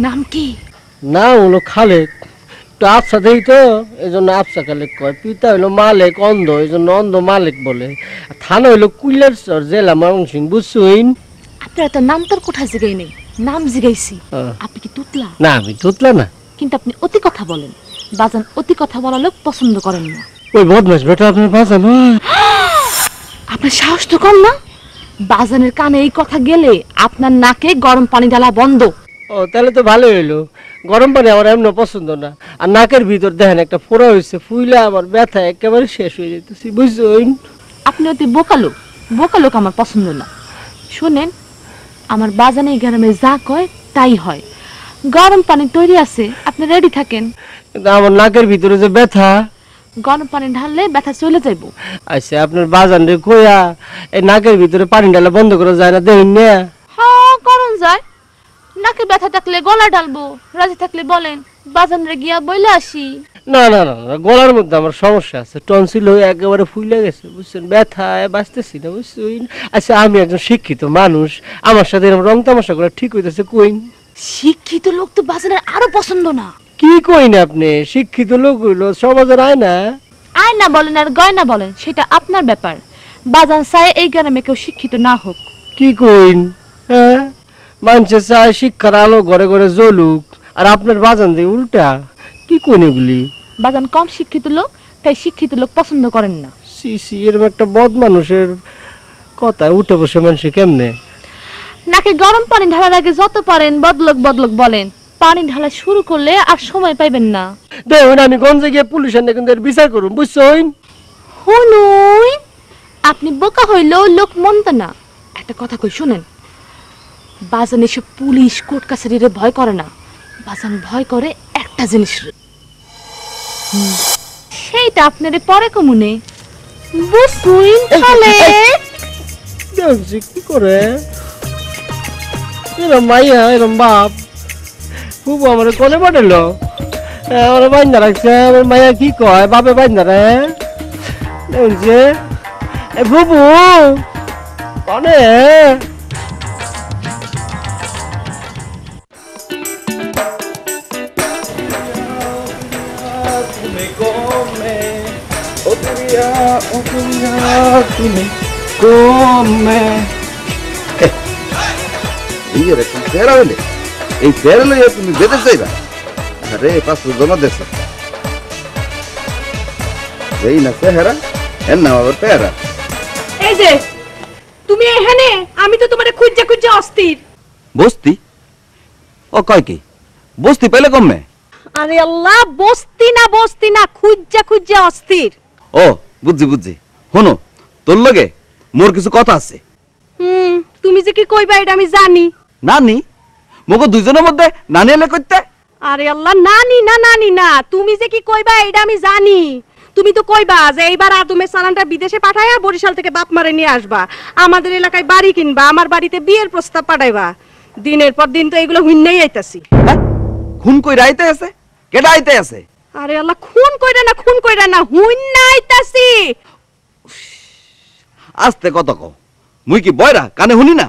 নাম কি? না হলো খালেক, একটু আফসা দেই তো এই জন্য আফসা খালেক কয়। পিতা হইলো মালিক অন্ধ, এই জন্য অন্ধ মালিক বলে। থানা হইলো কুইলারচর, জেলা ময়মনসিংহ, বুঝছুইন? আপনার তো নাম তোর কোথায় জিগাই নেই, নাম জিগাইছি। আপনি কি তুতলা? না আমি তুতলা না। কিন্তু আপনি অতি কথা বলেন। বাজান অতি কথা বলা লোক পছন্দ করেন না। ওই বদমাস বেটা আপনার বাজানো। আপনার সাহস তো কম না? বাজানের কানে এই কথা গেলে আপনার নাকে গরম পানি ঢালা বন্ধ। ও তাহলে তো ভালো হইলো। গরম পানি আমার এমন পছন্দ না। আর নাকের ভিতর দেখেন একটা ফোড়া হয়েছে, ফুইলে আমার ব্যথা একেবারে শেষ হয়ে যেতেছি, বুঝছুইন? আপনি অতি বোকা লোক, বোকা লোক আমার পছন্দ না। শোনেন, আমার বাজানে গ্রামে যা কয় তাই হয়। গরম পানি তৈরি আছে, আপনি রেডি থাকেন। কিন্তু আমার নাকের ভিতরে যে ব্যথা। গরম পানি ঢাললে ব্যথা চলে যাইব। আচ্ছা আপনার বাজান রে কইয়া এই নাকের ভিতরে পানি ঢালা বন্ধ করা যায় না, দেখুন না? হ্যাঁ করুন যায়। নাকে ব্যথা থাকলে গলা ঢালবো, রাজি থাকলে বলেন, বাজান রে গিয়া বইলে আসি। না না না না, গলার মধ্যে আমার সমস্যা আছে, টনসিল হয়ে একেবারে ফুলে গেছে, বুঝছেন? ব্যথায় বাঁচতেছি না, বুঝছেন? আচ্ছা আমি একজন শিক্ষিত মানুষ, আমার সাথে এরকম রং তামাশা করে ঠিক হইতেছে কইন? শিক্ষিত লোক তো বাজানের আরো পছন্দ না। কি কইন আপনি? শিক্ষিত লোক হইলো সমাজের আয়না। আয়না বলেন আর গয়না বলেন, সেটা আপনার ব্যাপার। বাজান চায় এই গ্রামে কেউ শিক্ষিত না হোক। কি কইন? হ্যাঁ, মানুষে চায় শিক্ষার আলো ঘরে ঘরে জ্বলুক, আর আপনার বাজান দিয়ে উল্টা। কি কইন এগুলি? বাজান কম শিক্ষিত লোক, তাই শিক্ষিত লোক পছন্দ করেন না। সি সি, এরকম একটা বদ মানুষের কথা উঠে বসে মানুষে কেমনে? নাকি গরম পানি ঢালার আগে যত পারেন বদলক বদলক বলেন, পানি ঢালা শুরু করলে আর সময় পাইবেন না। দেখুন আমি গঞ্জে গিয়ে পুলিশের কিন্তু বিচার করুন, বুঝছেন? হুনুই, আপনি বোকা হইলেও লোক মনতে না। একটা কথা কই শুনেন, বাজান এসব পুলিশ কোর্ট কাছারিরে ভয় করে না। বাজান ভয় করে একটা জিনিস, সেইটা আপনারে পরে কমুনে বুঝুইন। তাহলে দেখছি কি করে এরম মাইয়া এরম বাপ খুব আমার কোনে পাঠালো, আমার বাইন্দা রাখছে। আমার মাইয়া কি কয় বাপে বাইন্দা রে দেখছে বুবু কনে। তুমি কমে ও প্রিয়া, ও প্রিয়া তুমি কমে। এই ফেরা লইয়া তুমি বেঁধে চাইবা? আরে 500 জমা দেশ এই না চেহারা, এর নাম আবার পেয়ারা। এই যে তুমি এখানে, আমি তো তোমারে খুঁজে খুঁজে অস্থির। বস্তি? ও কয় কি বস্তি পেলে কমে? আরে আল্লাহ, বস্তি না খুঁজে খুঁজে অস্থির। ও বুঝছি বুঝছি। শোনো, তোর লগে মোর কিছু কথা আছে। তুমি যে কি কইবা এটা আমি জানি। নানি? মগো দুইজনের মধ্যে নানি এলে করতে? আরে আল্লাহ, নানি না, তুমি যে কি কইবা এটা আমি জানি। তুমি তো কইবা যে এইবার আদমের সালানটা বিদেশে পাঠায়া বরিশাল থেকে বাপ মারে নিয়ে আসবা, আমাদের এলাকায় বাড়ি কিনবা, আমার বাড়িতে বিয়ের প্রস্তাব পাঠাইবা। দিনের পর দিন তো এগুলো হুইন্নাই আইতাছি। খুন কইরা আইতে আছে? কেডা আইতে আছে? আরে আল্লাহ, খুন কইরা না হুইন্না আইতাছি। আস্তে কত কও, মুই কি বয়রা কানে শুনি না?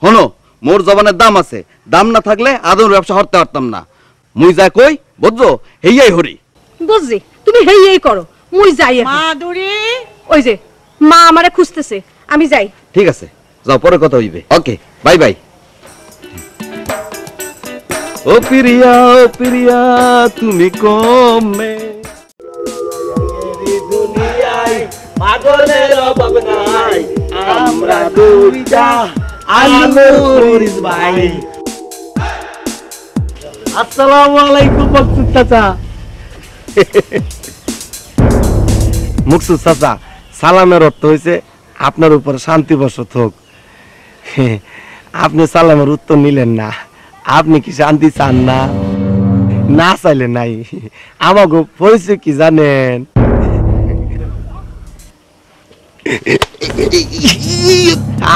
শোনো, মোর জবানের দাম আছে, দাম না থাকলে আদমের ব্যবসা করতে পারতাম না। মুই যা কই বুঝছো, হেইয়াই হরি। বুঝছি, তুমি হেই করো, মুই যাই। মাধুরী, ওই যে মা আমারে খুঁজতেছে, আমি যাই। ঠিক আছে, যাও, পরে কথা হইবে। ওকে, বাই বাই। ও প্রিয়া তুমি কমে। দুনিয়ায় পাগলের অভাব নাই, আমরা দুইটা আলমরিস ভাই। আসসালামু আলাইকুম মকসুদ চাচা। মকসুদ চাচা, সালামের অর্থ হয়েছে আপনার উপর শান্তি বসত হোক। আপনি সালামের উত্তর নিলেন না, আপনি কি শান্তি চান না? না চাইলে নাই। আমাকে পরিচয় কি জানেন?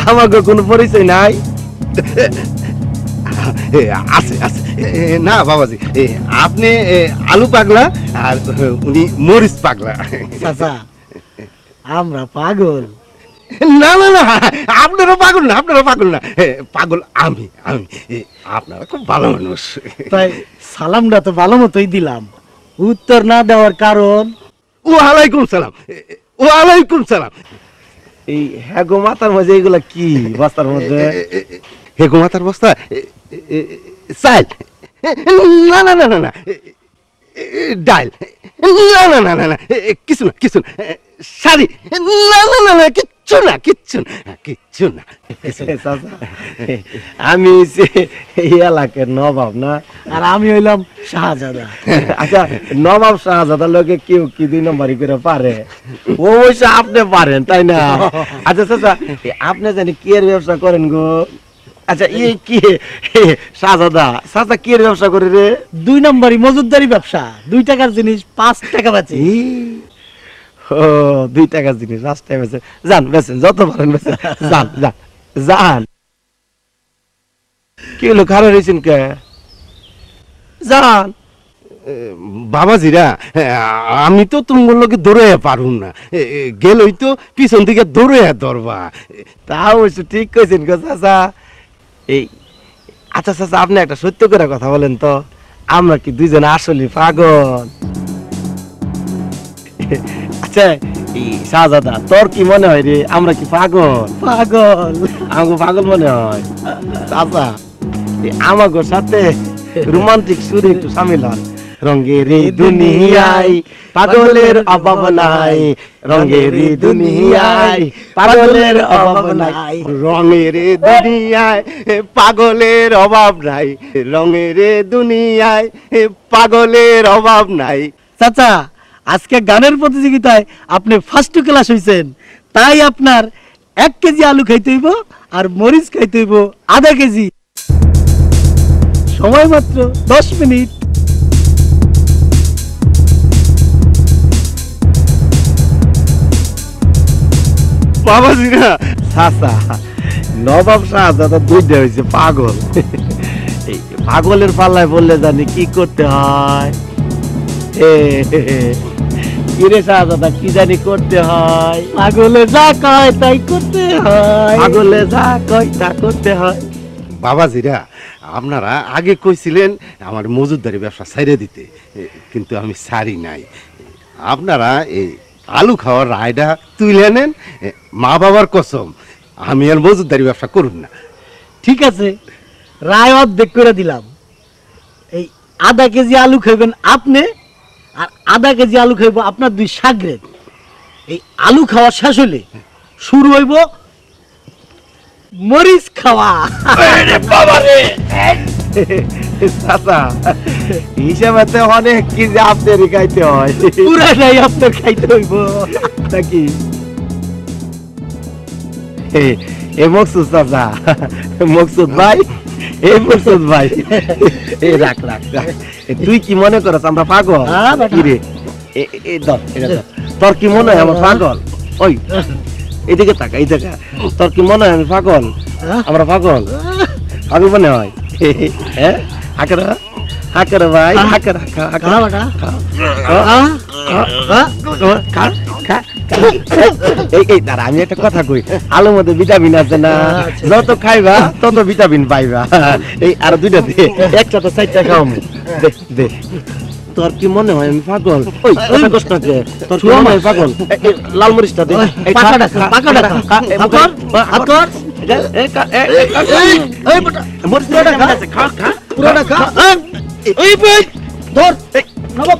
আমাকে কোনো পরিচয় নাই? আছে আছে। না বাবাজি, আপনি আলু পাগলা আর উনি মরিচ পাগলা। চাচা আমরা পাগল, না না না, আপনারা পাগল না, আপনারা পাগল না, পাগল আমি আমি আপনারা খুব ভালো মানুষ। তাই সালামটা তো ভালো মতোই দিলাম, উত্তর না দেওয়ার কারণ? ওয়ালাইকুম সালাম, ওয়ালাইকুম সালাম। এই হ্যাঁ গো মাথার মধ্যে এগুলা কি বস্তার মধ্যে? হে গো মাথার বস্তা, চাল, না না না না না, ডাল, না না না না না, কিছু না কিছু না, শাড়ি, না না না না, কিচ্ছু না কিচ্ছু না কিচ্ছু না। চাচা, আমি এই এলাকার নবাব না, আর আমি হইলাম শাহজাদা। আচ্ছা নবাব শাহজাদার লোকে কেউ কি 2 নম্বরই করে পারে? অবশ্য আপনি পারেন তাই না? আচ্ছা চাচা, আপনি জানি কি এর ব্যবসা করেন গো? আচ্ছা এই কি শাহজাদা চাচা কি এর ব্যবসা করে রে? 2 নম্বরই মজুদদারি ব্যবসা, 2 টাকার জিনিস 5 টাকা বেচে। ও 2 টাকার জিনিস রাস্তায় বেচে, যান বেচেন, যত পারেন বেচেন, যান যান যান। কি হলো খারাপ হয়েছেন কে? যান। বাবাজিরা, আমি তো তোমার লোকে দৌড়ে পারুম না, গেলই তো পিছন দিকে দৌড়ে ধরবা। তা অবশ্য ঠিক কইছেন গো চাচা। এই আচ্ছা চাচা, আপনি একটা সত্য করে কথা বলেন তো, আমরা কি দুইজনে আসলে পাগল? আচ্ছা এই শাহজাদা, তোর কি মনে হয় রে, আমরা কি পাগল? পাগল? আমাকে পাগল মনে হয়? চাচা আমাকে সাথে রোমান্টিক সুরে একটু সামিল হন। রঙের এই দুনিয়ায় পাগলের অভাব নাই, রঙের এই দুনিয়ায় পাগলের অভাব নাই, রঙের দুনিয়ায় পাগলের অভাব নাই, রঙের দুনিয়ায় পাগলের অভাব নাই। চাচা, আজকে গানের প্রতিযোগিতায় আপনি ফার্স্ট ক্লাস হইছেন, তাই আপনার 1 কেজি আলু খাইতে হইব আর মরিচ খাইতে হইব আধা কেজি। সময় মাত্র 10 মিনিট। বাবাজিরা, চাচা নবাব শাহজাদা দুইটা হয়েছে পাগল। এই পাগলের পাল্লায় বললে জানি কি করতে হয়? কিরে শাহজাদা, কি জানি করতে হয়? পাগলে যা কয় তাই করতে হয়। পাগলে যা কয় তা করতে হয়। বাবাজিরা, আপনারা আগে কইছিলেন আমার মজুদদারি ব্যবসা ছেড়ে দিতে, কিন্তু আমি ছাড়ি নাই। আপনারা এই আলু খাওয়ার রায়টা তুলে নেন, মা বাবার কসম আমি আর মজুদদারি ব্যবসা করুন না। ঠিক আছে, রায় অর্ধেক করে দিলাম। এই আধা কেজি আলু খাইবেন আপনি, আর আধা কেজি আলু খাইব আপনার 2 সাগরেদ। এই আলু খাওয়া শেষ হলে শুরু হইব মরিচ খাওয়া। চাচা হিসাবে অনেক কি যে আপনারই খাইতে হয়, পুরাটাই আপনার খাইতে হইব নাকি? এ মকসুদ চাচা, মকসুদ ভাই, এই মকসুদ ভাই, এই রাখ রাখ রাখ। তুই কি মনে করছ আমরা পাগল? হ্যাঁ, বেটা। কি রে, ধর এটা ধর। তোর কি মনে হয় আমরা পাগল? ওই এদিকে তাকা, এই দেখা। তোর কি মনে হয় আমি পাগল? আমরা পাগল? পাগল মনে হয়? হ্যাঁ, হাকার হাকার ভাই, হাকার হাকার এই দাঁড়া, আমি একটা কথা কই, আলুর মধ্যে ভিটামিন আছে না, যত খাইবা তত ভিটামিন পাইবা। এই আর 2টা দে, একসাথে 4টা খাও। দে দে। তোর কি মনে হয় আমি পাগল? ওই কথা কষ্ট কে, তোর কি মনে হয় পাগল? এই লাল মরিচটা দে, এই পাকাটা খা, পাকাটা খা। হাতর, হাতর। এই মরিচটা খা খা, পুরোটা খা। এই ভাই ধর, নবাব